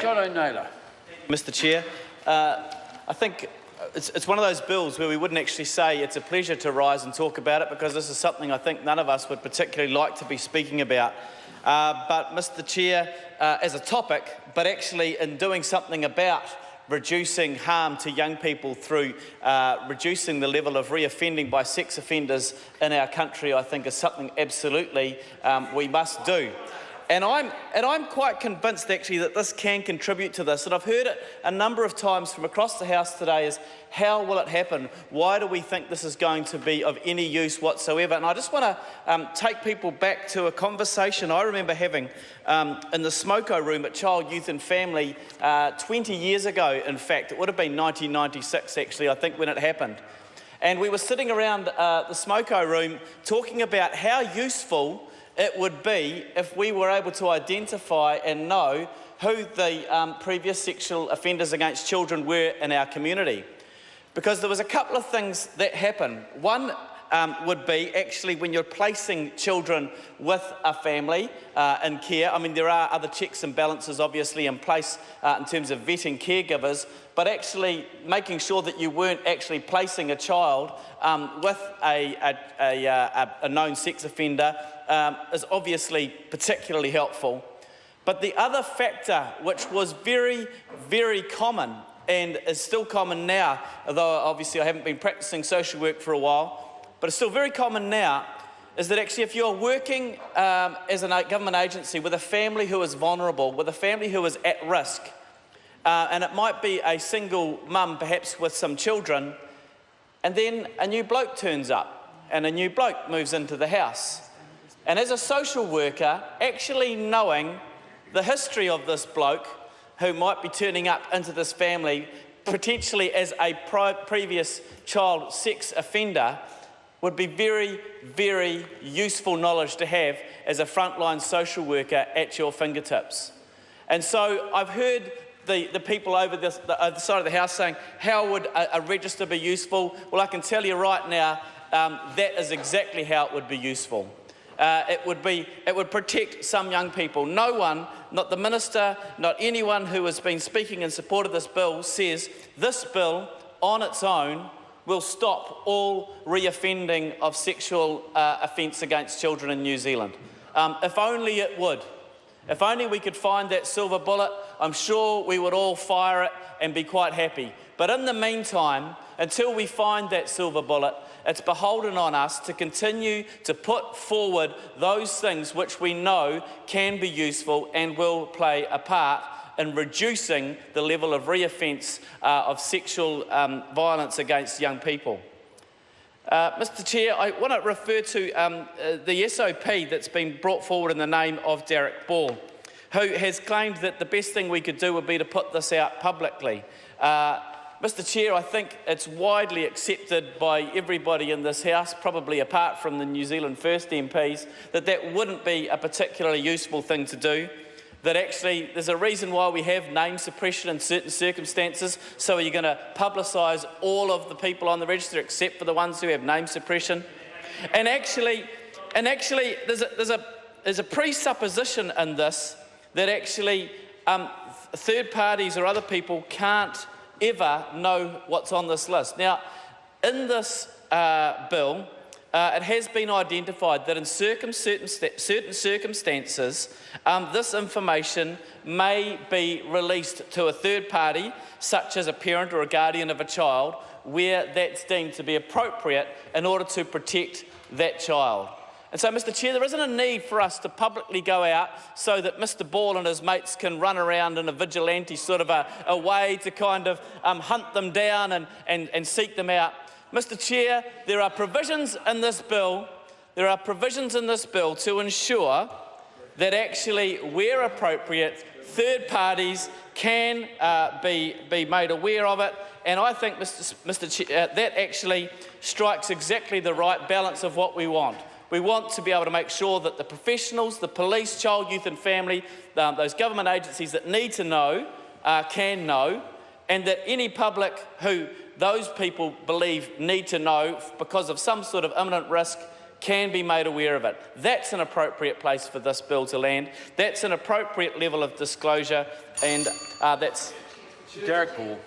John O'Naylor. Mr Chair, I think it's one of those bills where we wouldn't actually say it's a pleasure to rise and talk about it, because this is something I think none of us would particularly like to be speaking about. But, Mr Chair, as a topic, but actually in doing something about reducing harm to young people through reducing the level of reoffending by sex offenders in our country, I think is something absolutely we must do. And I'm quite convinced, actually, that this can contribute to this. And I've heard it a number of times from across the House today is, how will it happen? Why do we think this is going to be of any use whatsoever? And I just want to take people back to a conversation I remember having in the smoko room at Child, Youth and Family 20 years ago, in fact. It would have been 1996, actually, I think, when it happened. And we were sitting around the smoko room talking about how useful it would be if we were able to identify and know who the previous sexual offenders against children were in our community. Because there was a couple of things that happen. One would be actually when you're placing children with a family in care. I mean, there are other checks and balances obviously in place in terms of vetting caregivers, but actually making sure that you weren't actually placing a child with a known sex offender is obviously particularly helpful. But the other factor, which was very, very common and is still common now, although obviously I haven't been practicing social work for a while, but it's still very common now, is that actually if you're working as a government agency with a family who is vulnerable, with a family who is at risk, and it might be a single mum perhaps with some children, and then a new bloke turns up and a new bloke moves into the house. And as a social worker, actually knowing the history of this bloke who might be turning up into this family, potentially as a previous child sex offender, would be very, very useful knowledge to have as a frontline social worker at your fingertips. And so I've heard the people over the other side of the House saying, how would a register be useful? Well, I can tell you right now, that is exactly how it would be useful. It would protect some young people. No one, not the minister, not anyone who has been speaking in support of this bill says this bill on its own will stop all reoffending of sexual offence against children in New Zealand. If only it would. If only we could find that silver bullet, I'm sure we would all fire it and be quite happy. But in the meantime, until we find that silver bullet, it's beholden on us to continue to put forward those things which we know can be useful and will play a part in reducing the level of reoffence of sexual violence against young people. Mr Chair, I want to refer to the SOP that's been brought forward in the name of Derek Ball, who has claimed that the best thing we could do would be to put this out publicly. Mr Chair, I think it's widely accepted by everybody in this House, probably apart from the New Zealand First MPs, that that wouldn't be a particularly useful thing to do. That actually there's a reason why we have name suppression in certain circumstances. So are you going to publicise all of the people on the register except for the ones who have name suppression? And actually there's a presupposition in this that actually third parties or other people can't ever know what's on this list. Now, in this bill, it has been identified that in certain circumstances, this information may be released to a third party, such as a parent or a guardian of a child, where that's deemed to be appropriate in order to protect that child. And so, Mr Chair, there isn't a need for us to publicly go out so that Mr Ball and his mates can run around in a vigilante sort of a way to kind of hunt them down and seek them out. Mr Chair, there are provisions in this bill to ensure that actually, where appropriate, third parties can be made aware of it. And I think, Mr Chair, that actually strikes exactly the right balance of what we want. We want to be able to make sure that the professionals, the police, child, youth and family, those government agencies that need to know, can know, and that any public who those people believe need to know because of some sort of imminent risk can be made aware of it. That's an appropriate place for this bill to land. That's an appropriate level of disclosure, and that's... Derek Ball.